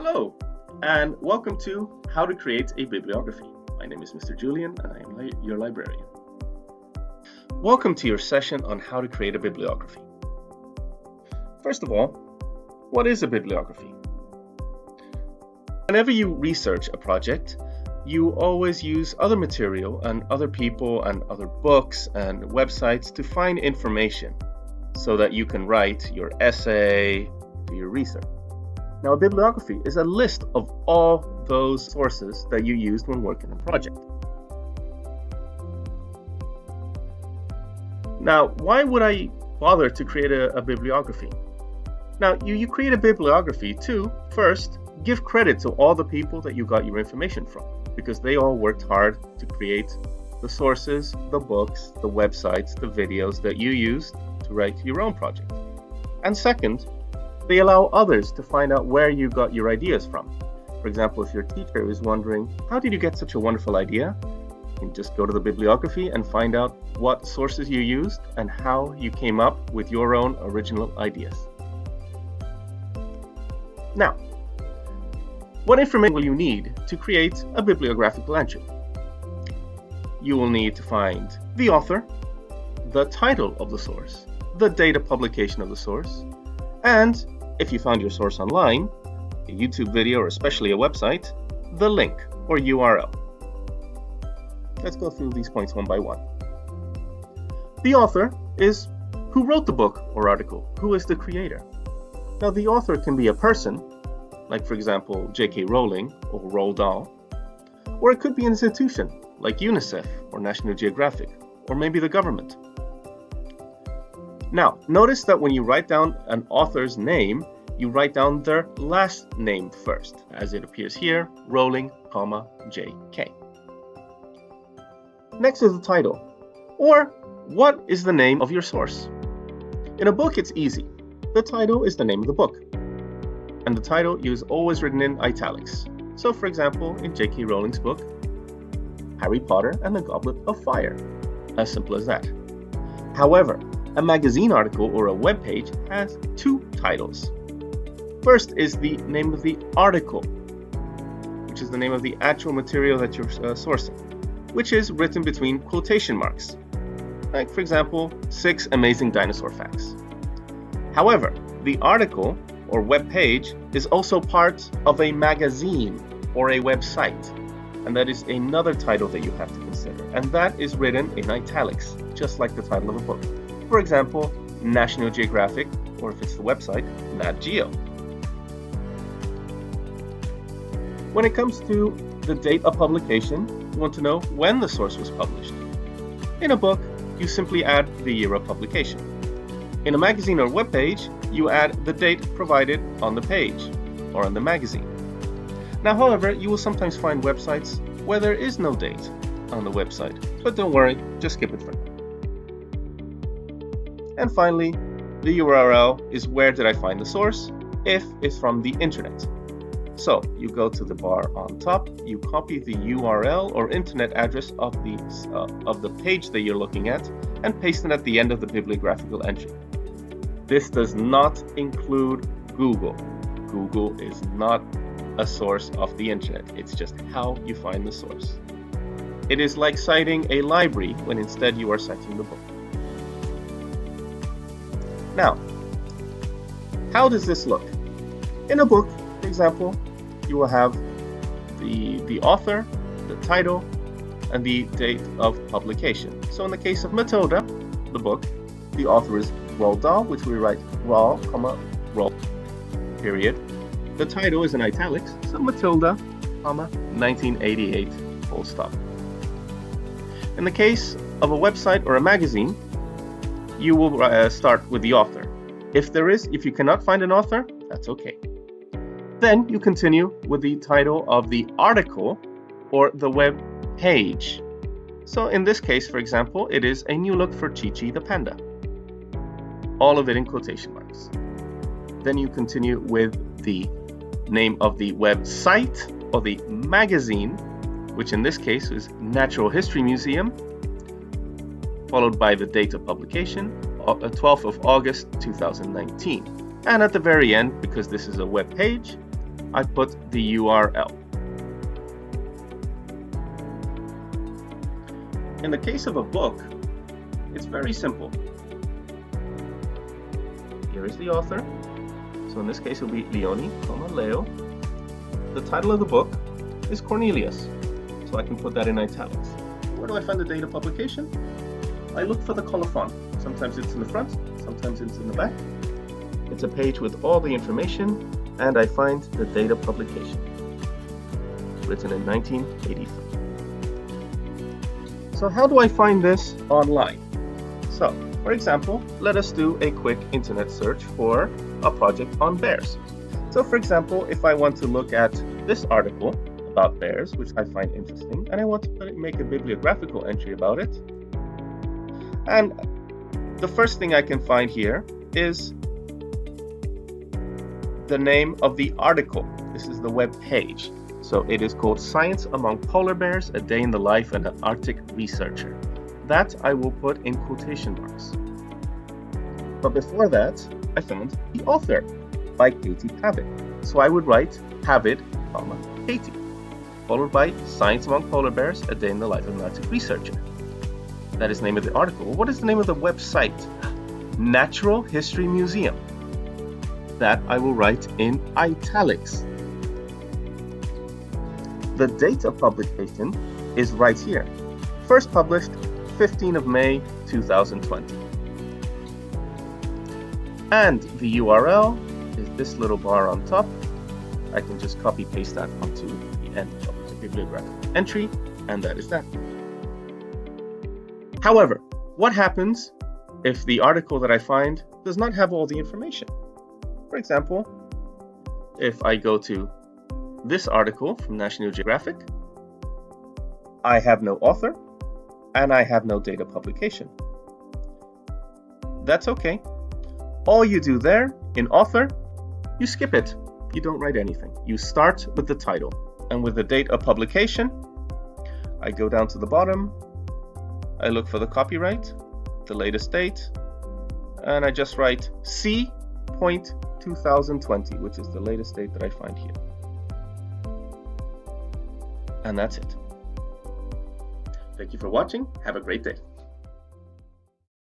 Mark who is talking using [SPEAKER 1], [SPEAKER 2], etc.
[SPEAKER 1] Hello, and welcome to How to Create a Bibliography. My name is Mr. Julian, and I am your librarian. Welcome to your session on how to create a bibliography. First of all, what is a bibliography? Whenever you research a project, you always use other material and other people and other books and websites to find information so that you can write your essay, do your research. Now, a bibliography is a list of all those sources that you used when working on a project. Now, why would I bother to create a bibliography? Now, you create a bibliography to, first, give credit to all the people that you got your information from, because they all worked hard to create the sources, the books, the websites, the videos that you used to write your own project. And second, they allow others to find out where you got your ideas from. For example, if your teacher is wondering, how did you get such a wonderful idea? You can just go to the bibliography and find out what sources you used and how you came up with your own original ideas. Now, what information will you need to create a bibliographical entry? You will need to find the author, the title of the source, the date of publication of the source, and if you found your source online, a YouTube video or especially a website, the link or URL. Let's go through these points one by one. The author is who wrote the book or article, who is the creator. Now, the author can be a person, like for example, J.K. Rowling or Roald Dahl, or it could be an institution like UNICEF or National Geographic, or maybe the government. Now, notice that when you write down an author's name, you write down their last name first, as it appears here, Rowling, J.K. Next is the title, or what is the name of your source? In a book, it's easy. The title is the name of the book, and the title is always written in italics. So, for example, in J.K. Rowling's book, Harry Potter and the Goblet of Fire. As simple as that. However, a magazine article or a web page has two titles. First is the name of the article, which is the name of the actual material that you're sourcing, which is written between quotation marks. Like, for example, 6 amazing dinosaur facts. However, the article or web page is also part of a magazine or a website, and that is another title that you have to consider, and that is written in italics, just like the title of a book. For example, National Geographic, or if it's the website, Nat Geo. When it comes to the date of publication, you want to know when the source was published. In a book, you simply add the year of publication. In a magazine or web page, you add the date provided on the page or on the magazine. Now, however, you will sometimes find websites where there is no date on the website, but don't worry, just skip it for now. And finally, the URL is where did I find the source, if it's from the internet. So you go to the bar on top, you copy the URL or internet address of the page that you're looking at and paste it at the end of the bibliographical entry. This does not include Google. Google is not a source of the internet. It's just how you find the source. It is like citing a library when instead you are citing the book. Now, how does this look? In a book, for example, you will have the author, the title, and the date of publication. So in the case of Matilda, the book, the author is Roald Dahl, which we write Roald, period. The title is in italics, so Matilda, 1988, full stop. In the case of a website or a magazine, you will start with the author. If you cannot find an author, that's okay. Then you continue with the title of the article or the web page. So in this case, for example, it is A New Look for Chi-Chi the Panda. All of it in quotation marks. Then you continue with the name of the website or the magazine, which in this case is Natural History Museum, followed by the date of publication, 12th of August 2019. And at the very end, because this is a web page, I put the URL. In the case of a book, it's very simple. Here is the author. So in this case, it will be Leone, Leo. The title of the book is Cornelius. So I can put that in italics. Where do I find the date of publication? I look for the colophon. Sometimes it's in the front, sometimes it's in the back. It's a page with all the information, and I find the date of publication. Written in 1983. So how do I find this online? So, for example, let us do a quick internet search for a project on bears. So for example, if I want to look at this article about bears, which I find interesting, and I want to make a bibliographical entry about it, and the first thing I can find here is the name of the article. This is the web page. So it is called Science Among Polar Bears, A Day in the Life of an Arctic Researcher. That I will put in quotation marks. But before that, I found the author by Katie Pavitt. So I would write Pavitt, Katie, followed by Science Among Polar Bears, A Day in the Life of an Arctic Researcher. That is the name of the article. What is the name of the website? Natural History Museum. That I will write in italics. The date of publication is right here. First published 15 of May 2020. And the URL is this little bar on top. I can just copy paste that onto the end of the bibliographic entry, and that is that. However, what happens if the article that I find does not have all the information? For example, if I go to this article from National Geographic, I have no author and I have no date of publication. That's okay. All you do there in author, you skip it. You don't write anything. You start with the title, and with the date of publication, I go down to the bottom, I look for the copyright, the latest date, and I just write C.2020, which is the latest date that I find here. And that's it. Thank you for watching. Have a great day.